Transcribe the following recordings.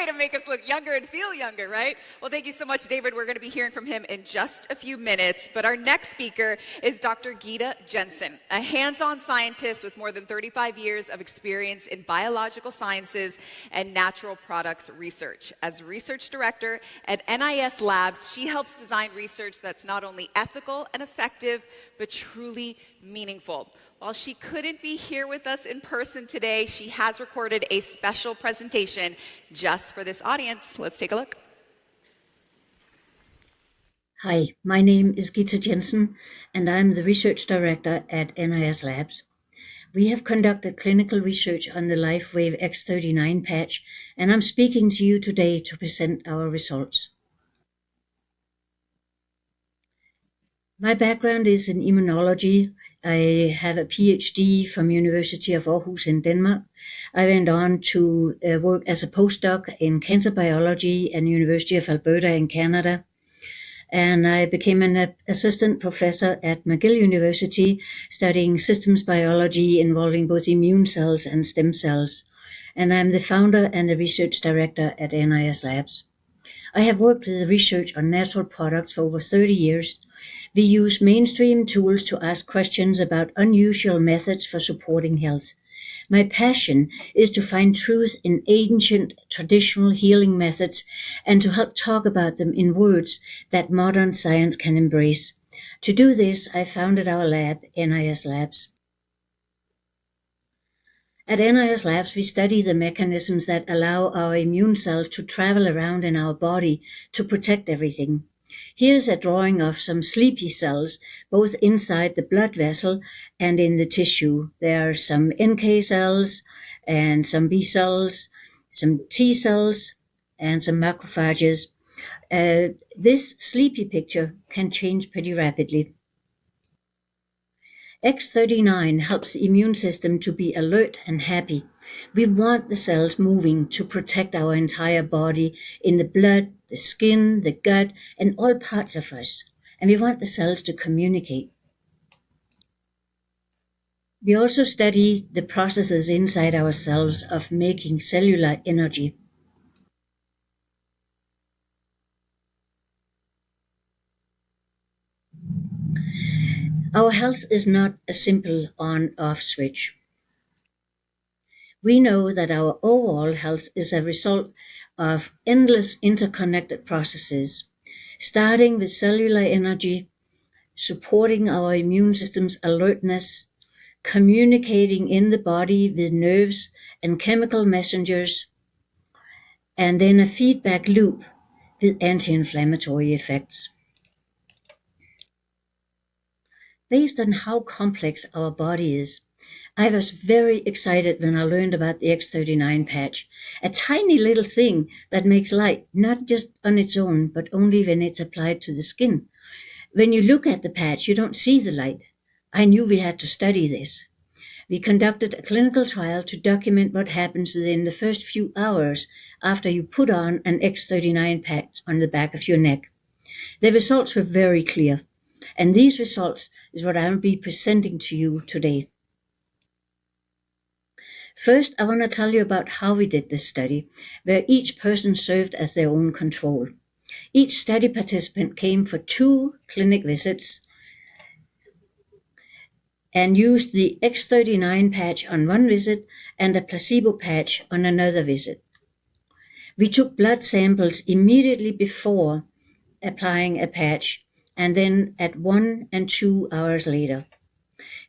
way to make us look younger and feel younger, right? Well, thank you so much, David. We're going to be hearing from him in just a few minutes. But our next speaker is Dr. Gita Jensen, a hands-on scientist with more than 35 years of experience in biological sciences and natural products research. As research director at NIS Labs, she helps design research that's not only ethical and effective, but truly meaningful. While she couldn't be here with us in person today, she has recorded a special presentation just for this audience. Let's take a look. Hi, my name is Gita Jensen, and I'm the research director at NIS Labs. We have conducted clinical research on the LifeWave X39 patch, and I'm speaking to you today to present our results. My background is in immunology. I have a PhD from University of Aarhus in Denmark. I went on to work as a postdoc in cancer biology at University of Alberta in Canada. And I became an assistant professor at McGill University, studying systems biology involving both immune cells and stem cells. And I'm the founder and the research director at NIS Labs. I have worked with research on natural products for over 30 years. We use mainstream tools to ask questions about unusual methods for supporting health. My passion is to find truth in ancient traditional healing methods and to help talk about them in words that modern science can embrace. To do this, I founded our lab, NIS Labs. At NIS Labs, we study the mechanisms that allow our immune cells to travel around in our body to protect everything. Here's a drawing of some sleepy cells, both inside the blood vessel and in the tissue. There are some NK cells and some B cells, some T cells, and some macrophages. This sleepy picture can change pretty rapidly. X39 helps the immune system to be alert and happy. We want the cells moving to protect our entire body in the blood, the skin, the gut, and all parts of us. And we want the cells to communicate. We also study the processes inside ourselves of making cellular energy. Our health is not a simple on-off switch. We know that our overall health is a result of endless interconnected processes, starting with cellular energy, supporting our immune system's alertness, communicating in the body with nerves and chemical messengers, and then a feedback loop with anti-inflammatory effects. Based on how complex our body is, I was very excited when I learned about the X39 patch, a tiny little thing that makes light, not just on its own, but only when it's applied to the skin. When you look at the patch, you don't see the light. I knew we had to study this. We conducted a clinical trial to document what happens within the first few hours after you put on an X39 patch on the back of your neck. The results were very clear. And these results is what I'll be presenting to you today. First, I want to tell you about how we did this study, where each person served as their own control. Each study participant came for 2 clinic visits and used the X39 patch on one visit and a placebo patch on another visit. We took blood samples immediately before applying a patch, and then at 1 and 2 hours later.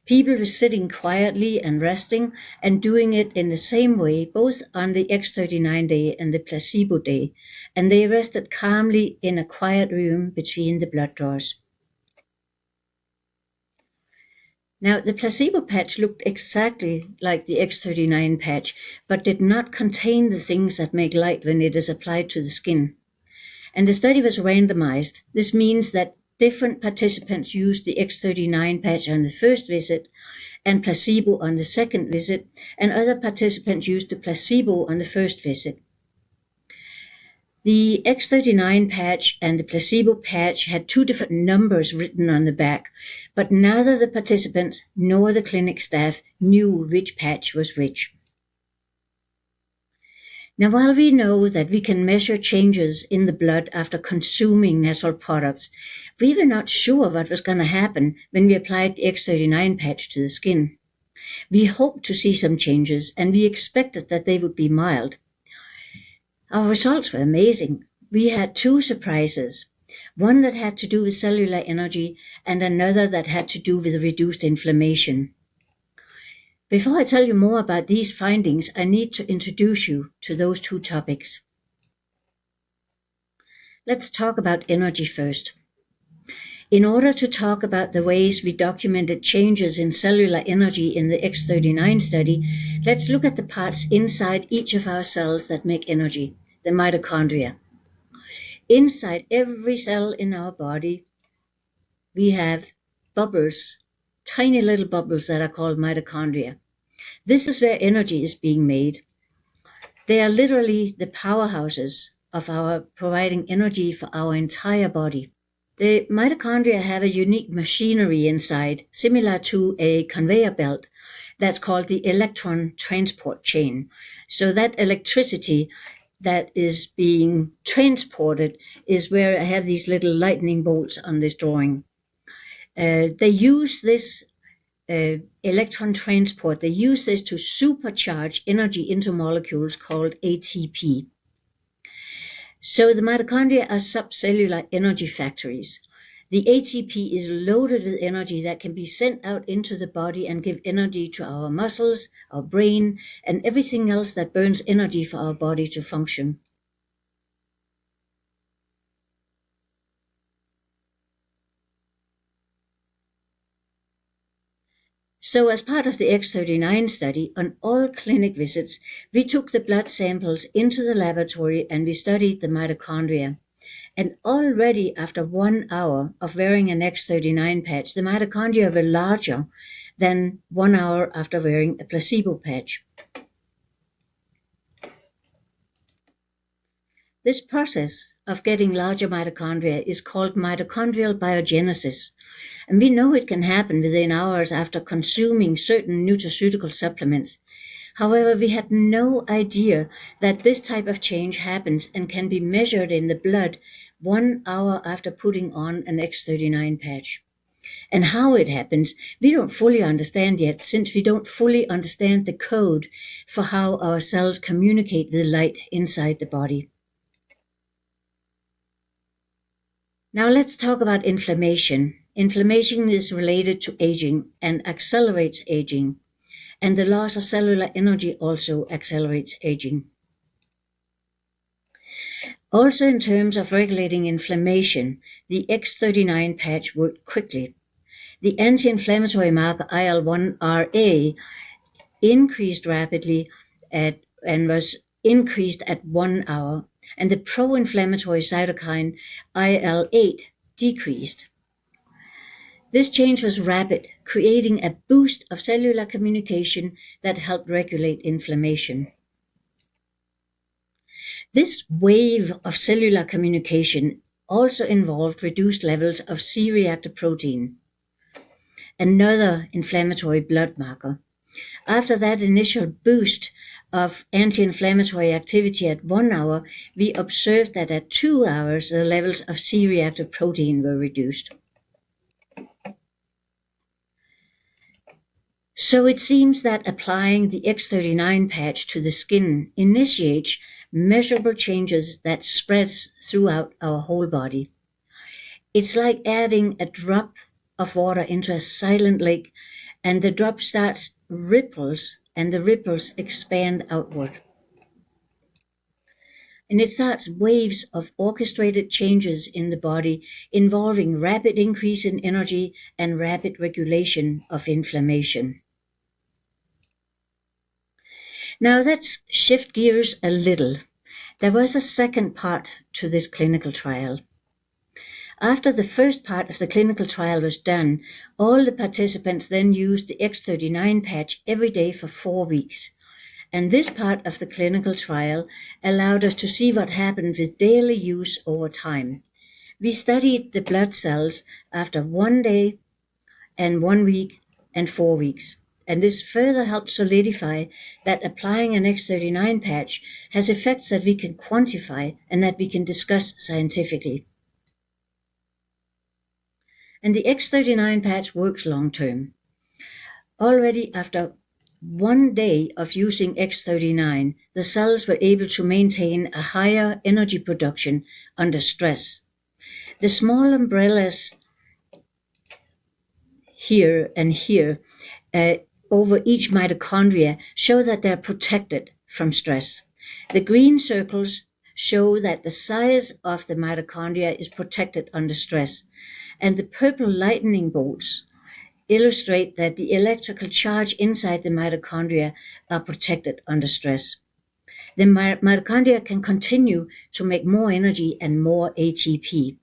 People were sitting quietly and resting and doing it in the same way, both on the X39 day and the placebo day, and they rested calmly in a quiet room between the blood draws. Now, the placebo patch looked exactly like the X39 patch, but did not contain the things that make light when it is applied to the skin. And the study was randomized. This means that different participants used the X39 patch on the first visit and placebo on the second visit, and other participants used the placebo on the first visit. The X39 patch and the placebo patch had 2 different numbers written on the back, but neither the participants nor the clinic staff knew which patch was which. Now, while we know that we can measure changes in the blood after consuming natural products, we were not sure what was going to happen when we applied the X39 patch to the skin. We hoped to see some changes, and we expected that they would be mild. Our results were amazing. We had two surprises, one that had to do with cellular energy and another that had to do with reduced inflammation. Before I tell you more about these findings, I need to introduce you to those two topics. Let's talk about energy first. In order to talk about the ways we documented changes in cellular energy in the X39 study, let's look at the parts inside each of our cells that make energy, the mitochondria. Inside every cell in our body, we have bubbles, tiny little bubbles that are called mitochondria. This is where energy is being made. They are literally the powerhouses of our providing energy for our entire body. The mitochondria have a unique machinery inside, similar to a conveyor belt, that's called the electron transport chain. So that electricity that is being transported is where I have these little lightning bolts on this drawing. They use this electron transport, they use this to supercharge energy into molecules called ATP. So the mitochondria are subcellular energy factories. The ATP is loaded with energy that can be sent out into the body and give energy to our muscles, our brain, and everything else that burns energy for our body to function. So as part of the X39 study, on all clinic visits, we took the blood samples into the laboratory and we studied the mitochondria. And already after 1 hour of wearing an X39 patch, the mitochondria were larger than 1 hour after wearing a placebo patch. This process of getting larger mitochondria is called mitochondrial biogenesis, and we know it can happen within hours after consuming certain nutraceutical supplements. However, we had no idea that this type of change happens and can be measured in the blood 1 hour after putting on an X39 patch. And how it happens, we don't fully understand yet, since we don't fully understand the code for how our cells communicate with light inside the body. Now let's talk about inflammation. Inflammation is related to aging and accelerates aging, and the loss of cellular energy also accelerates aging. Also, in terms of regulating inflammation, the X39 patch worked quickly. The anti-inflammatory marker IL-1RA increased rapidly and was increased at 1 hour, and the pro-inflammatory cytokine IL-8 decreased. This change was rapid, creating a boost of cellular communication that helped regulate inflammation. This wave of cellular communication also involved reduced levels of C-reactive protein, another inflammatory blood marker. After that initial boost of anti-inflammatory activity at 1 hour, we observed that at 2 hours the levels of C-reactive protein were reduced. So it seems that applying the X39 patch to the skin initiates measurable changes that spreads throughout our whole body. It's like adding a drop of water into a silent lake, and the drop starts ripples, and the ripples expand outward. And it starts waves of orchestrated changes in the body involving rapid increase in energy and rapid regulation of inflammation. Now let's shift gears a little. There was a second part to this clinical trial. After the first part of the clinical trial was done, all the participants then used the X39 patch every day for 4 weeks. And this part of the clinical trial allowed us to see what happened with daily use over time. We studied the blood cells after 1 day and 1 week and 4 weeks. and this further helps solidify that applying an X39 patch has effects that we can quantify and that we can discuss scientifically. And the X39 patch works long term. Already after 1 day of using X39, the cells were able to maintain a higher energy production under stress. The small umbrellas here and here over each mitochondria show that they're protected from stress. The green circles show that the size of the mitochondria is protected under stress, and the purple lightning bolts illustrate that the electrical charge inside the mitochondria are protected under stress. The mitochondria can continue to make more energy and more ATP.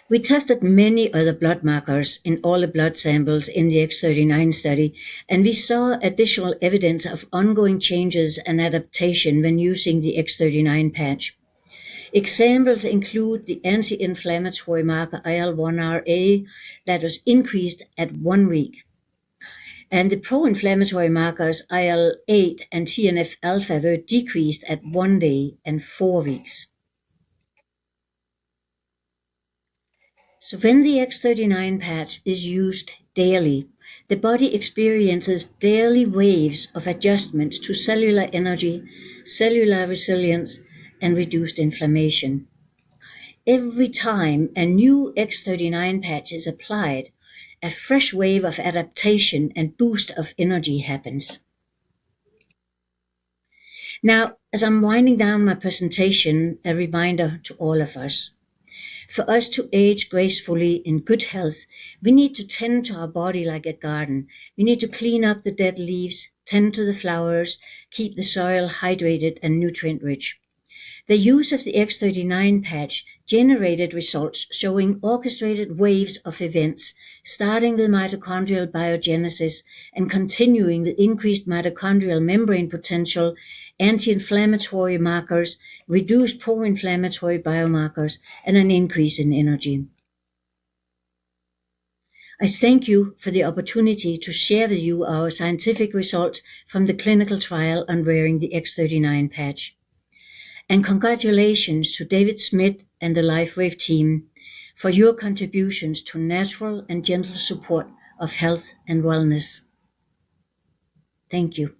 We tested many other blood markers in all the blood samples in the X39 study, and we saw additional evidence of ongoing changes and adaptation when using the X39 patch. Examples include the anti-inflammatory marker IL-1RA that was increased at 1 week, and the pro-inflammatory markers IL-8 and TNF-alpha were decreased at 1 day and 4 weeks. So when the X39 patch is used daily, the body experiences daily waves of adjustment to cellular energy, cellular resilience, and reduced inflammation. Every time a new X39 patch is applied, a fresh wave of adaptation and boost of energy happens. Now, as I'm winding down my presentation, a reminder to all of us. For us to age gracefully in good health, we need to tend to our body like a garden. We need to clean up the dead leaves, tend to the flowers, keep the soil hydrated and nutrient-rich. The use of the X39 patch generated results showing orchestrated waves of events, starting with mitochondrial biogenesis and continuing with increased mitochondrial membrane potential, anti-inflammatory markers, reduced pro-inflammatory biomarkers, and an increase in energy. I thank you for the opportunity to share with you our scientific results from the clinical trial on wearing the X39 patch. And congratulations to David Smith and the LifeWave team for your contributions to natural and gentle support of health and wellness. Thank you.